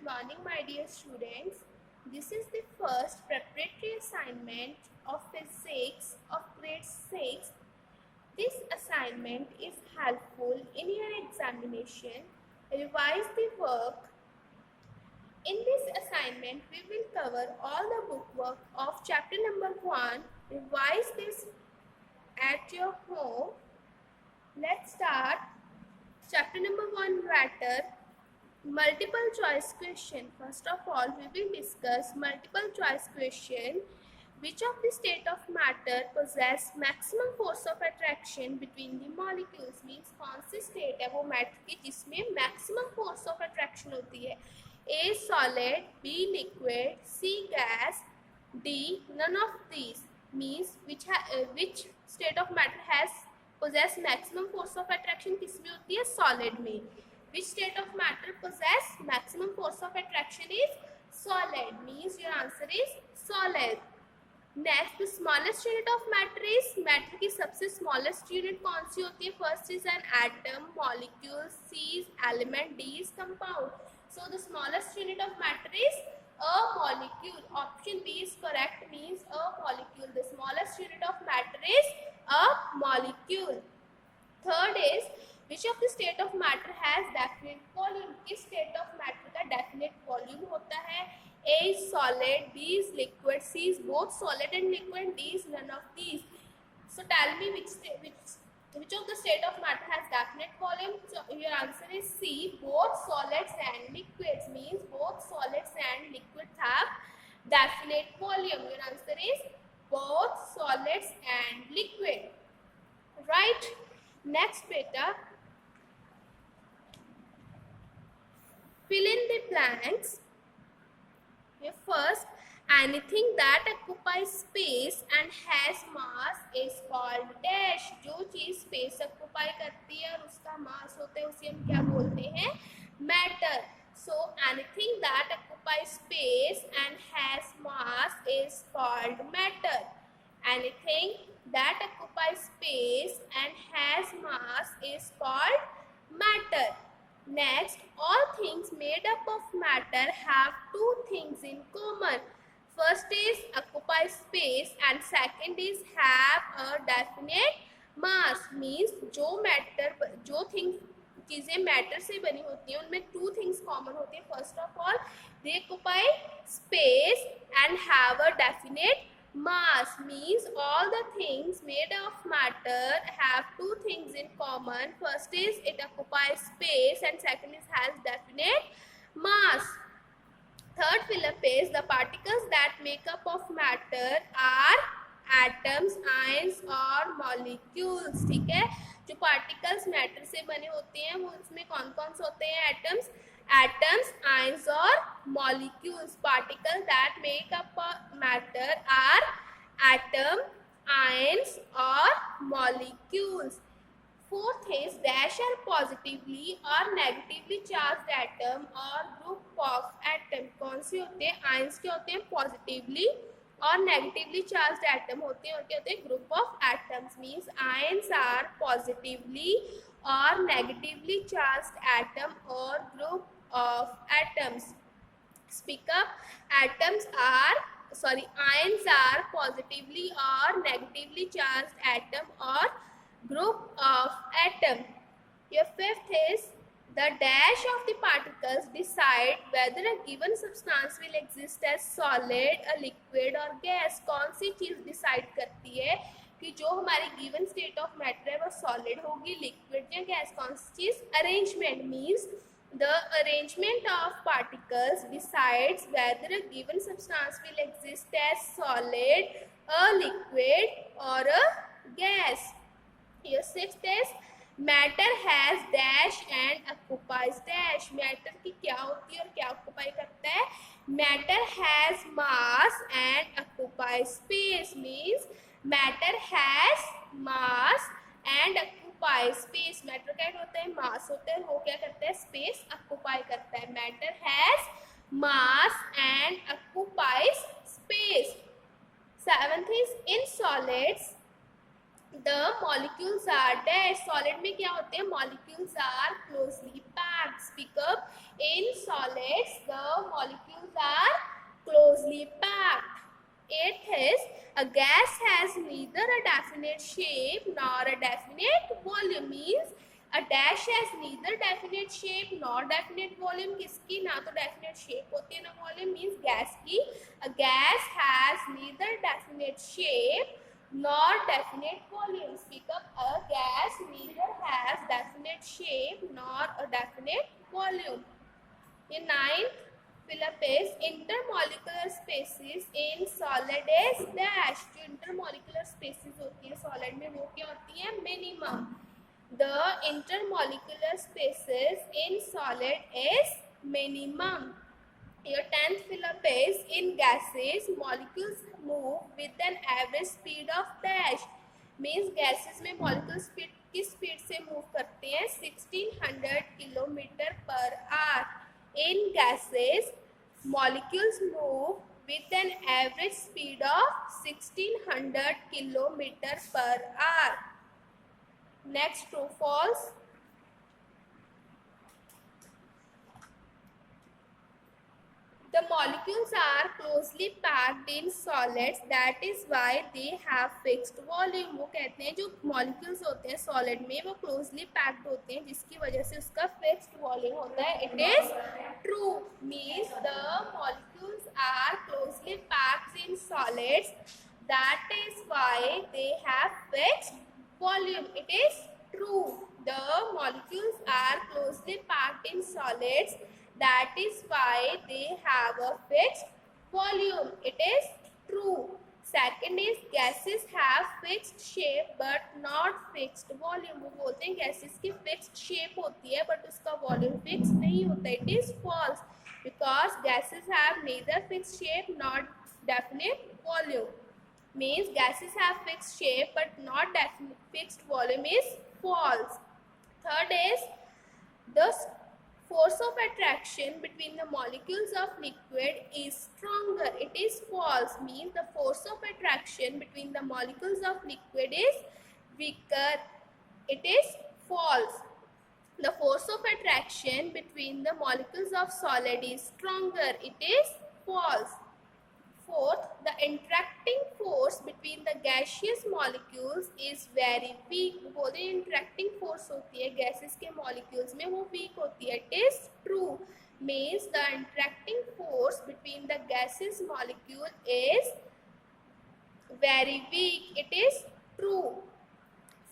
morning, my dear students. This is the first preparatory assignment of physics of grade 6. This assignment is helpful in your examination. Revise the work. In this assignment, we will cover all the bookwork of chapter number 1. Revise this at your home. Let's start. Chapter number 1, matter. Multiple choice question. First of all, we will discuss multiple choice question. Which of the state of matter possess maximum force of attraction between the molecules? Means कौन सी state है वो matter की जिसमें maximum force of attraction होती है? A solid, B liquid, C gas, D none of these. Means which state of matter has possess maximum force of attraction किसमें होती है? Solid में. Which state of matter possess maximum force of attraction is solid. Means your answer is solid. Next, the smallest unit of matter is matter की सबसे smallest unit कौन सी होती है? First is an atom, molecule, C is element, D is compound. So the smallest unit of matter is a molecule. Option B is correct. Means a molecule. The smallest unit of matter is a molecule. Third is which of the state of matter has definite volume? किस state of matter का definite volume होता है? A is solid, B is liquid, C is both solid and liquid, D is none of these. So tell me which of the state of matter has definite volume? So your answer is C. Both solids and liquids. Means both solids and liquids have definite volume. Your answer is both solids and liquid. Right? Next, beta. Fill in the blanks. First, anything that occupies space and has mass is called dash. जो चीज space occupy करती है और उसका mass होता है उसे हम क्या बोलते हैं? Matter. So anything that occupies space and has mass is called matter. Anything that occupies space and has mass is called matter. Next, all things made up of matter have two things in common. First is occupy space and second is have a definite mass. Means जो चीजें matter से बनी होती हैं उनमें two things common होती हैं. First of all, they occupy space and have a definite mass. Means all the things made of matter have two things in common. First is it occupies space and second is has definite mass. Third fill-up is the particles that make up of matter are atoms, ions और molecules. ठीक है, जो particles matter से बने होते हैं वो उसमें कौन कौन से होते हैं? Atoms, ions और molecules. Particles that make up matter are atom, ions और molecules. Fourth is dash are positively or negatively charged atom or group of atom. कौन से होते हैं? ions के होते हैं positively और negatively charged atom होते हैं और क्या होते हैं? group of atoms. Means ions are positively or negatively charged atom or group of atoms. Speak up. Ions are positively or negatively charged atom or group of atom. Your fifth is the dash of the particles decide whether a given substance will exist as solid, a liquid or gas. कौन सी चीज decide करती है कि जो हमारी given state of matter है वो solid होगी, लिक्विड या गैस? कौन सी चीज? Arrangement. Means the arrangement of particles decides whether a given substance will exist as solid, a liquid or a gas. Your sixth is matter has dash and occupies dash. matter की क्या होती है और क्या occupy करता है? matter has mass and occupies space. means matter has mass and space. Matter क्या होता है? मास होता है. वो क्या करता है? स्पेस ऑक्युपाई करता है. Matter has mass and occupies space. Seventh is in solids the molecules are dash. Solid में क्या होते हैं? Molecules are closely packed. Speak up. In solids, the molecules are closely packed. Eighth is, a gas has neither a definite shape nor a definite volume. Means a dash has neither definite shape nor definite volume. किसकी ना तो definite shape होती है ना volume. Means gas की, a gas has neither definite shape nor definite volume. Speak up. A gas neither has definite shape nor a definite volume. In ninth Philip is, intermolecular spaces in solid is dash. जो intermolecular spaces होती है solid में वो क्या होती है? Minimum. The intermolecular spaces in solid is minimum. Your 10th Philip is, in gases molecules move with an average speed of dash. Means gases में molecule speed किस speed से move करते हैं? 1600 kilometre per hour. In gases, molecules move with an average speed of 1600 kilometer per hour. Next, true false. The molecules are closely packed in solids. That is why they have fixed volume. वो कहते हैं जो molecules होते हैं solid में वो closely packed होते हैं जिसकी वजह से उसका fixed volume होता है. It is true. Means the molecules are closely packed in solids. That is why they have fixed volume. It is true. The molecules are closely packed in solids. That is why they have a fixed volume. It is true. Second is, gases have fixed shape but not fixed volume. वो बोलते हैं gases की fixed shape होती है but उसका volume fixed नहीं होता. It is false because gases have neither fixed shape nor definite volume. Means gases have fixed shape but not definite fixed volume is false. Third is, the force of attraction between the molecules of liquid is stronger. It is false. Means the force of attraction between the molecules of liquid is weaker. It is false. The force of attraction between the molecules of solid is stronger. It is false. Fourth, the interacting force between the gaseous molecules is very weak. वो बोलते हैं interacting force होती है gases के molecules में वो weak होती है. It is true. Means the interacting force between the gaseous molecule is very weak. It is true.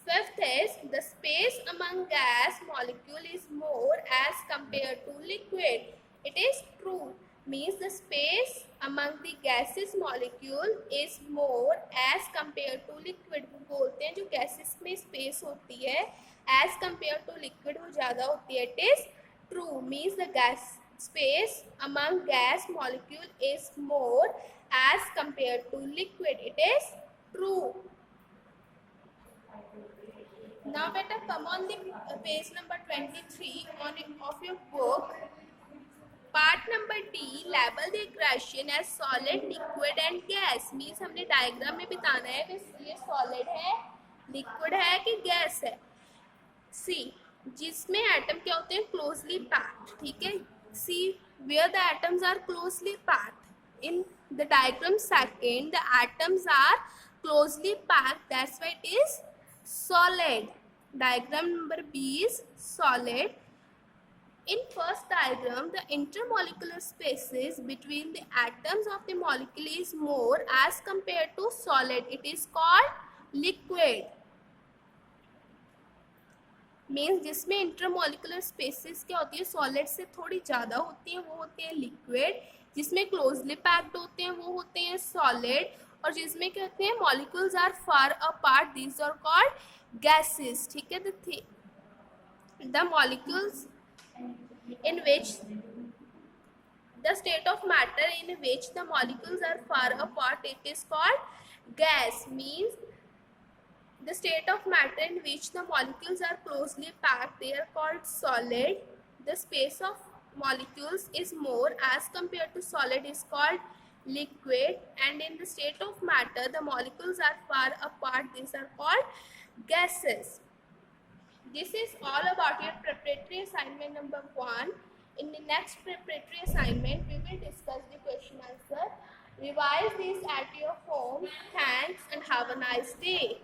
Fifth is, the space among gas molecule is more as compared to liquid. It is true. Means the space among the gases molecule is more as compared to liquid. वो बोलते हैं जो gases में space होती है as compared to liquid वो ज़्यादा होती है. It is true. Means the gas space among gas molecule is more as compared to liquid. It is true. Now beta, come on the page number 23 of your book. Part number D, label the equation as solid, liquid and gas. Means हमने diagram में बताना है ये solid है, liquid है कि gas है. C, जिसमें एटम क्या होते हैं? closely packed. ठीक है. C, where the atoms are closely packed. In the diagram second, the atoms are closely packed. That's why it is solid. Diagram number B is solid. In first diagram, the intermolecular spaces between the atoms of the molecule is more as compared to solid. It is called liquid. Means जिसमें intermolecular spaces क्या होती है? Solid से थोड़ी ज़्यादा होती हैं वो होते हैं liquid. जिसमें closely packed होते हैं वो होते हैं solid. और जिसमें क्या होते हैं? Molecules are far apart. These are called gases. ठीक है. The molecules in which the state of matter in which the molecules are far apart, it is called gas. Means the state of matter in which the molecules are closely packed, they are called solid. The space of molecules is more as compared to solid is called liquid. And in the state of matter the molecules are far apart, these are called gases. This is all about your preparatory assignment number 1. In the next preparatory assignment, we will discuss the question answer. Revise these at your home. Thanks and have a nice day.